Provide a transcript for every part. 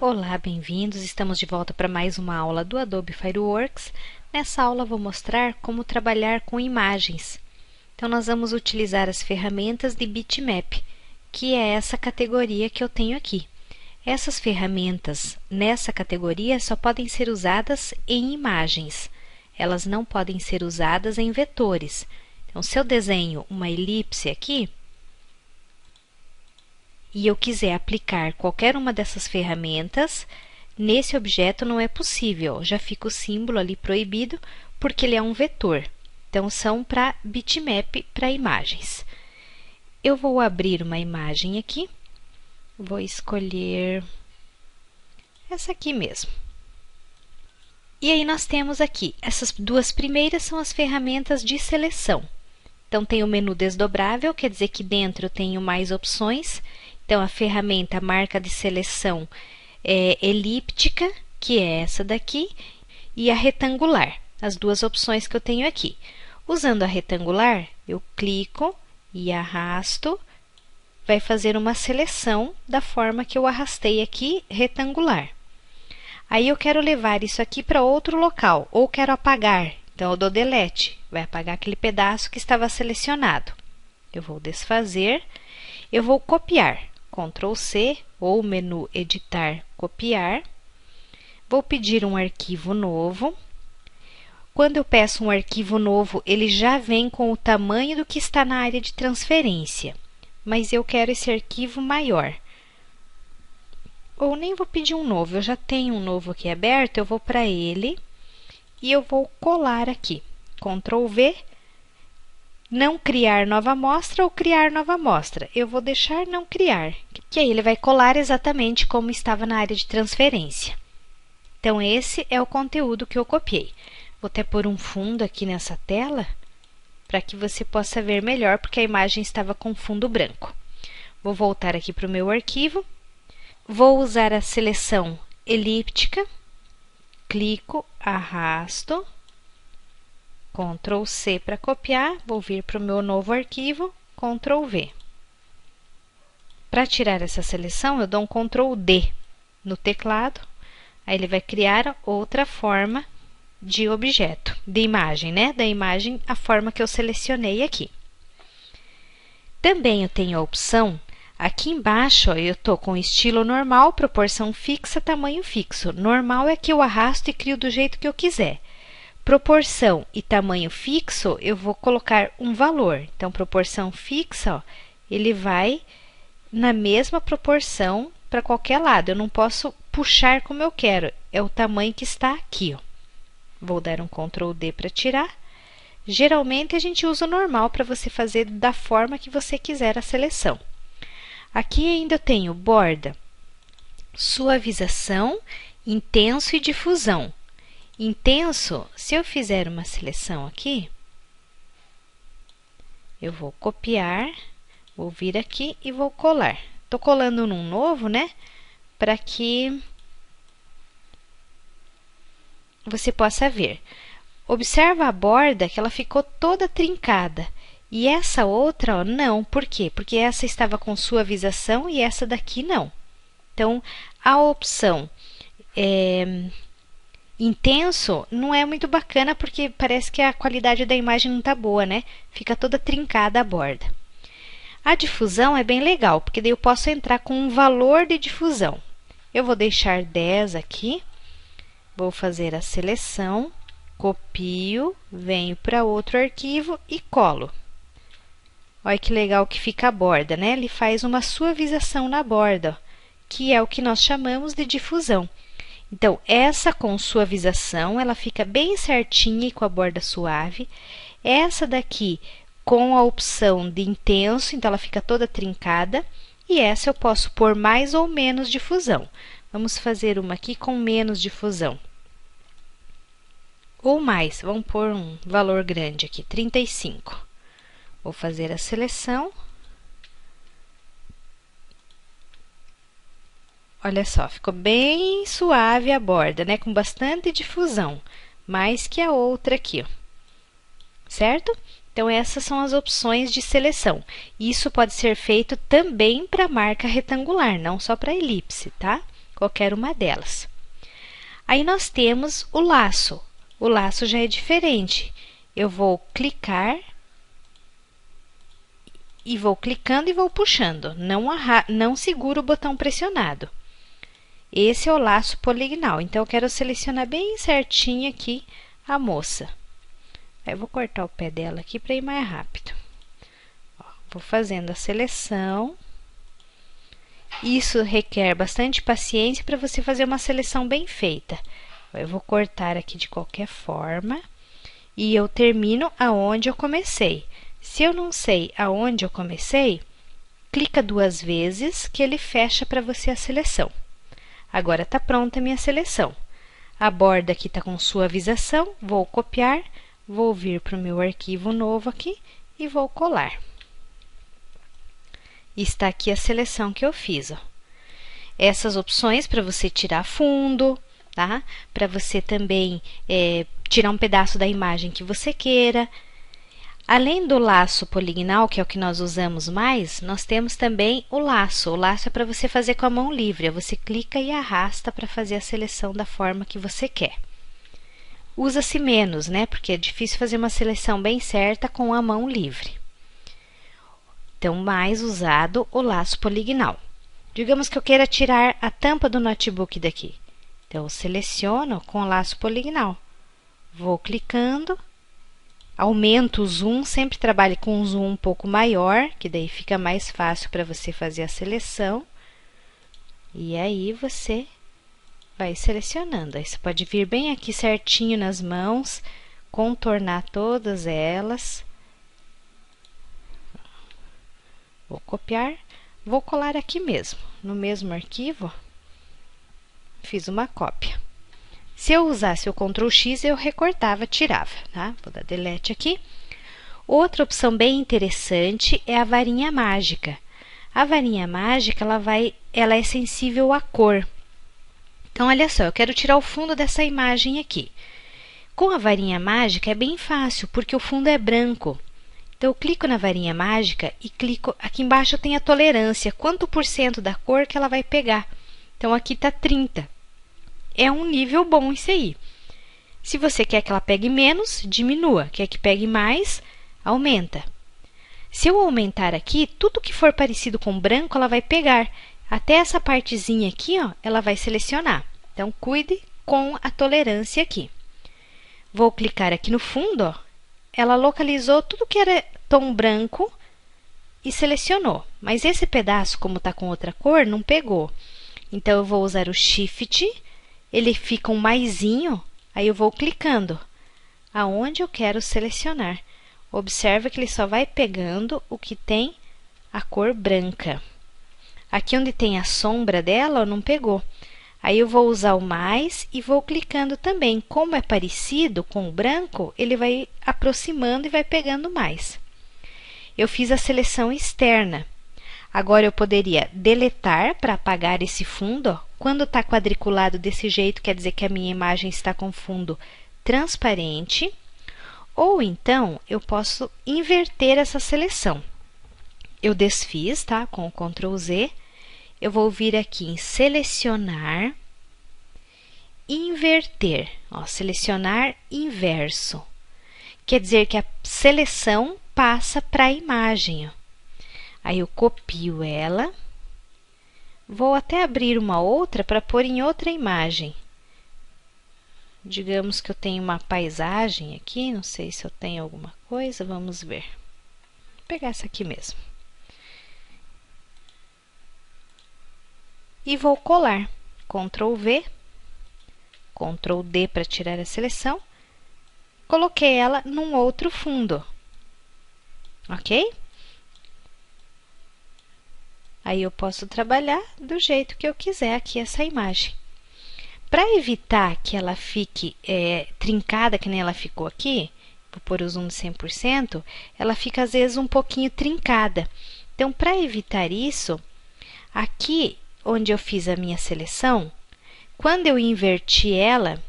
Olá, bem-vindos! Estamos de volta para mais uma aula do Adobe Fireworks. Nessa aula vou mostrar como trabalhar com imagens. Então, nós vamos utilizar as ferramentas de bitmap, que é essa categoria que eu tenho aqui. Essas ferramentas nessa categoria só podem ser usadas em imagens. Elas não podem ser usadas em vetores. Então, se eu desenho uma elipse aqui, e eu quiser aplicar qualquer uma dessas ferramentas, nesse objeto não é possível. Já fica o símbolo ali proibido, porque ele é um vetor. Então, são para bitmap, para imagens. Eu vou abrir uma imagem aqui. Vou escolher essa aqui mesmo. E aí, nós temos aqui, essas duas primeiras são as ferramentas de seleção. Então, tem o menu desdobrável, quer dizer que dentro eu tenho mais opções. Então, a ferramenta marca de seleção é elíptica, que é essa daqui, e a retangular, as duas opções que eu tenho aqui. Usando a retangular, eu clico e arrasto, vai fazer uma seleção da forma que eu arrastei aqui, retangular. Aí, eu quero levar isso aqui para outro local, ou quero apagar. Então, eu dou delete, vai apagar aquele pedaço que estava selecionado. Eu vou desfazer, eu vou copiar. Ctrl C ou menu editar, copiar. Vou pedir um arquivo novo. Quando eu peço um arquivo novo, ele já vem com o tamanho do que está na área de transferência. Mas eu quero esse arquivo maior. Ou nem vou pedir um novo, eu já tenho um novo aqui aberto, eu vou para ele e eu vou colar aqui. Ctrl V. Não criar nova amostra ou criar nova amostra. Eu vou deixar não criar, que aí ele vai colar exatamente como estava na área de transferência. Então, esse é o conteúdo que eu copiei. Vou até pôr um fundo aqui nessa tela, para que você possa ver melhor, porque a imagem estava com fundo branco. Vou voltar aqui para o meu arquivo. Vou usar a seleção elíptica. Clico, arrasto. Ctrl C para copiar, vou vir para o meu novo arquivo, Ctrl V. Para tirar essa seleção, eu dou um Ctrl D no teclado, aí ele vai criar outra forma de objeto, de imagem, né? Da imagem, a forma que eu selecionei aqui. Também eu tenho a opção, aqui embaixo, ó, eu estou com estilo normal, proporção fixa, tamanho fixo. Normal é que eu arrasto e crio do jeito que eu quiser. Proporção e tamanho fixo, eu vou colocar um valor. Então, proporção fixa, ó, ele vai na mesma proporção para qualquer lado. Eu não posso puxar como eu quero. É o tamanho que está aqui, ó. Vou dar um Ctrl D para tirar. Geralmente, a gente usa o normal para você fazer da forma que você quiser a seleção. Aqui ainda eu tenho borda, suavização, intenso e difusão. Intenso, se eu fizer uma seleção aqui, eu vou copiar, vou vir aqui e vou colar. Estou colando num novo, né? Para que você possa ver. Observa a borda que ela ficou toda trincada. E essa outra, ó, não. Por quê? Porque essa estava com suavização e essa daqui não. Então, a opção intenso não é muito bacana, porque parece que a qualidade da imagem não está boa, né? Fica toda trincada a borda. A difusão é bem legal, porque daí eu posso entrar com um valor de difusão. Eu vou deixar 10 aqui, vou fazer a seleção, copio, venho para outro arquivo e colo. Olha que legal que fica a borda, né? Ele faz uma suavização na borda, ó, que é o que nós chamamos de difusão. Então, essa com suavização, ela fica bem certinha e com a borda suave. Essa daqui com a opção de intenso, então ela fica toda trincada. E essa eu posso pôr mais ou menos difusão. Vamos fazer uma aqui com menos difusão. Ou mais, vamos pôr um valor grande aqui, 35. Vou fazer a seleção. Olha só, ficou bem suave a borda, né? Com bastante difusão, mais que a outra aqui, ó. Certo? Então, essas são as opções de seleção. Isso pode ser feito também para marca retangular, não só para elipse, tá? qualquer uma delas. Aí nós temos o laço. O laço já é diferente. Eu vou clicar e vou clicando e vou puxando. Não seguro o botão pressionado. Esse é o laço poligonal. Então, eu quero selecionar bem certinho aqui a moça. Aí, eu vou cortar o pé dela aqui para ir mais rápido. Ó, vou fazendo a seleção. Isso requer bastante paciência para você fazer uma seleção bem feita. Eu vou cortar aqui de qualquer forma e eu termino aonde eu comecei. Se eu não sei aonde eu comecei, clica 2 vezes que ele fecha para você a seleção. Agora está pronta a minha seleção. A borda aqui está com suavização, vou copiar, vou vir para o meu arquivo novo aqui e vou colar. Está aqui a seleção que eu fiz, ó. Essas opções para você tirar fundo, tá? Para você também tirar um pedaço da imagem que você queira. Além do laço poligonal, que é o que nós usamos mais, nós temos também o laço. O laço é para você fazer com a mão livre. Você clica e arrasta para fazer a seleção da forma que você quer. Usa-se menos, né? Porque é difícil fazer uma seleção bem certa com a mão livre. Então, mais usado o laço poligonal. Digamos que eu queira tirar a tampa do notebook daqui. Então, eu seleciono com o laço poligonal. Vou clicando, aumento o zoom, sempre trabalhe com um zoom um pouco maior, que daí fica mais fácil para você fazer a seleção. E aí, você vai selecionando. Aí, você pode vir bem aqui certinho nas mãos, contornar todas elas. Vou copiar, vou colar aqui mesmo, no mesmo arquivo, fiz uma cópia. Se eu usasse o Ctrl X, eu recortava, tirava, tá? Vou dar delete aqui. Outra opção bem interessante é a varinha mágica. A varinha mágica, ela é sensível à cor. Então, olha só, eu quero tirar o fundo dessa imagem aqui. Com a varinha mágica é bem fácil, porque o fundo é branco. Então, eu clico na varinha mágica e clico... Aqui embaixo tem a tolerância, quanto por cento da cor que ela vai pegar. Então, aqui está 30. É um nível bom isso aí. Se você quer que ela pegue menos, diminua. Quer que pegue mais, aumenta. Se eu aumentar aqui, tudo que for parecido com branco, ela vai pegar. Até essa partezinha aqui, ó, ela vai selecionar. Então, cuide com a tolerância aqui. Vou clicar aqui no fundo, ó. Ela localizou tudo que era tom branco e selecionou. Mas esse pedaço, como está com outra cor, não pegou. Então, eu vou usar o Shift, ele fica um maisinho, aí eu vou clicando aonde eu quero selecionar. Observa que ele só vai pegando o que tem a cor branca. Aqui onde tem a sombra dela, ó, não pegou. Aí eu vou usar o mais e vou clicando também. Como é parecido com o branco, ele vai aproximando e vai pegando mais. Eu fiz a seleção externa. Agora eu poderia deletar para apagar esse fundo, ó. Quando está quadriculado desse jeito, quer dizer que a minha imagem está com fundo transparente. Ou então, eu posso inverter essa seleção. Eu desfiz, tá? Com o Ctrl Z. Eu vou vir aqui em selecionar, inverter, ó, selecionar inverso. Quer dizer que a seleção passa para a imagem, ó. Aí eu copio ela, vou até abrir uma outra para pôr em outra imagem. Digamos que eu tenho uma paisagem aqui, não sei se eu tenho alguma coisa, vamos ver. Vou pegar essa aqui mesmo. E vou colar. Ctrl V, Ctrl D para tirar a seleção. Coloquei ela num outro fundo. Ok? Aí eu posso trabalhar do jeito que eu quiser aqui essa imagem. Para evitar que ela fique trincada, que nem ela ficou aqui, vou pôr o zoom de 100%, ela fica às vezes um pouquinho trincada. Então, para evitar isso, aqui onde eu fiz a minha seleção, quando eu inverti ela,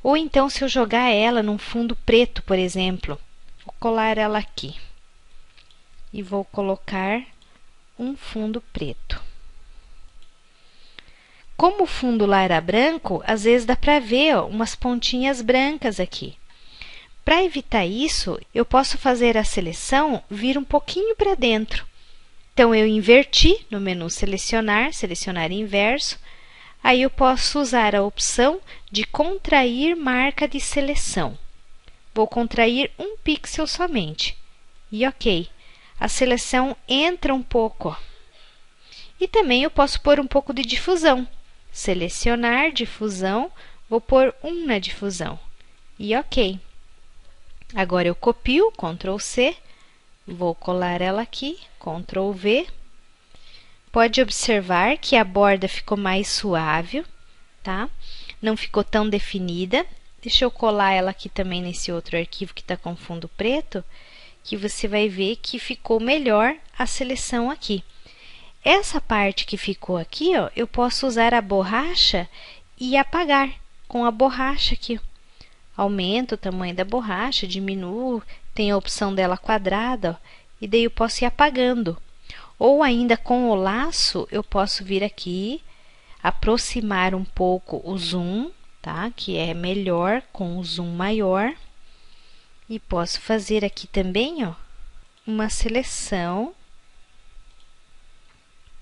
ou então se eu jogar ela num fundo preto, por exemplo, vou colar ela aqui e vou colocar um fundo preto. Como o fundo lá era branco, às vezes dá para ver, ó, umas pontinhas brancas aqui. Para evitar isso, eu posso fazer a seleção vir um pouquinho para dentro. Então, eu inverti no menu selecionar inverso. Aí eu posso usar a opção de contrair marca de seleção. Vou contrair um pixel somente. E ok. A seleção entra um pouco. Ó. E também eu posso pôr um pouco de difusão. Selecionar difusão, vou pôr 1 na difusão. E ok. Agora eu copio, Ctrl C, vou colar ela aqui, Ctrl V. Pode observar que a borda ficou mais suave, tá? Não ficou tão definida. Deixa eu colar ela aqui também nesse outro arquivo que está com fundo preto, que você vai ver que ficou melhor a seleção aqui. Essa parte que ficou aqui, ó, eu posso usar a borracha e apagar com a borracha aqui. Aumento o tamanho da borracha, diminuo, tem a opção dela quadrada, ó, e daí eu posso ir apagando. Ou ainda com o laço, eu posso vir aqui, aproximar um pouco o zoom, tá? Que é melhor com o zoom maior. E posso fazer aqui também, ó, uma seleção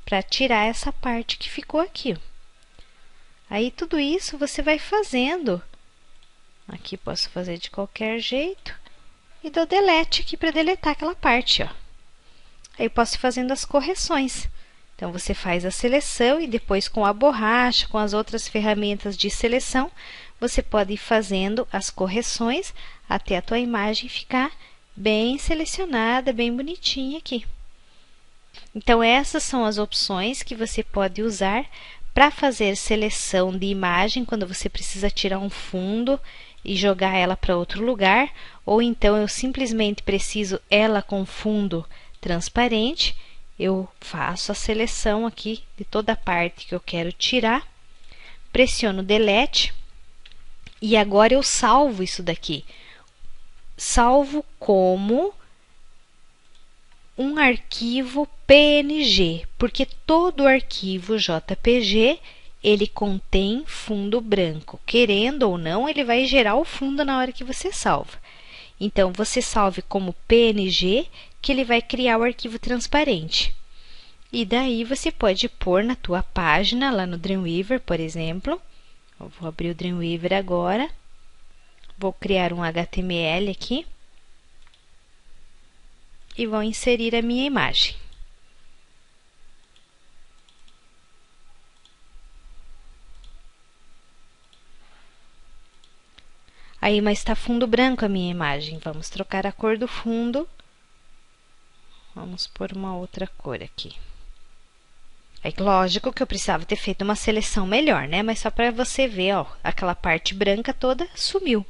para tirar essa parte que ficou aqui. Aí, tudo isso você vai fazendo. Aqui posso fazer de qualquer jeito. E dou delete aqui para deletar aquela parte, ó. Aí, posso ir fazendo as correções. Então, você faz a seleção e depois com a borracha, com as outras ferramentas de seleção, você pode ir fazendo as correções até a tua imagem ficar bem selecionada, bem bonitinha aqui. Então, essas são as opções que você pode usar para fazer seleção de imagem quando você precisa tirar um fundo e jogar ela para outro lugar, ou então eu simplesmente preciso ela com fundo transparente. Eu faço a seleção aqui de toda a parte que eu quero tirar, pressiono delete e agora eu salvo isso daqui. Salvo como um arquivo PNG, porque todo arquivo JPG ele contém fundo branco. Querendo ou não, ele vai gerar o fundo na hora que você salva. Então, você salve como PNG, que ele vai criar o arquivo transparente. E daí, você pode pôr na tua página, lá no Dreamweaver, por exemplo. Eu vou abrir o Dreamweaver agora. Vou criar um HTML aqui. E vou inserir a minha imagem. Aí, mas está fundo branco a minha imagem. Vamos trocar a cor do fundo. Vamos pôr uma outra cor aqui. É lógico que eu precisava ter feito uma seleção melhor, né? Mas só para você ver, ó, aquela parte branca toda sumiu.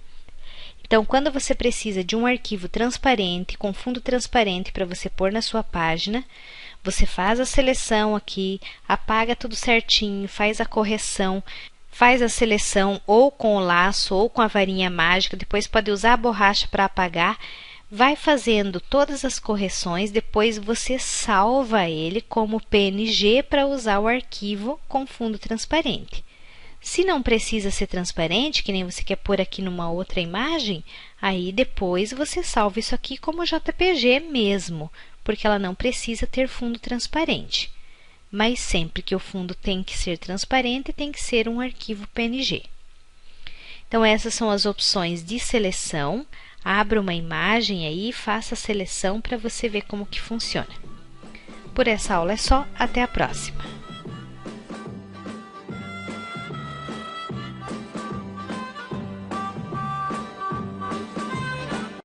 Então, quando você precisa de um arquivo transparente, com fundo transparente para você pôr na sua página, você faz a seleção aqui, apaga tudo certinho, faz a correção, faz a seleção ou com o laço ou com a varinha mágica, depois pode usar a borracha para apagar, vai fazendo todas as correções, depois você salva ele como PNG para usar o arquivo com fundo transparente. Se não precisa ser transparente, que nem você quer pôr aqui numa outra imagem, aí depois você salva isso aqui como JPG mesmo, porque ela não precisa ter fundo transparente. Mas sempre que o fundo tem que ser transparente, tem que ser um arquivo PNG. Então, essas são as opções de seleção. Abra uma imagem aí e faça a seleção para você ver como que funciona. Por essa aula é só, até a próxima!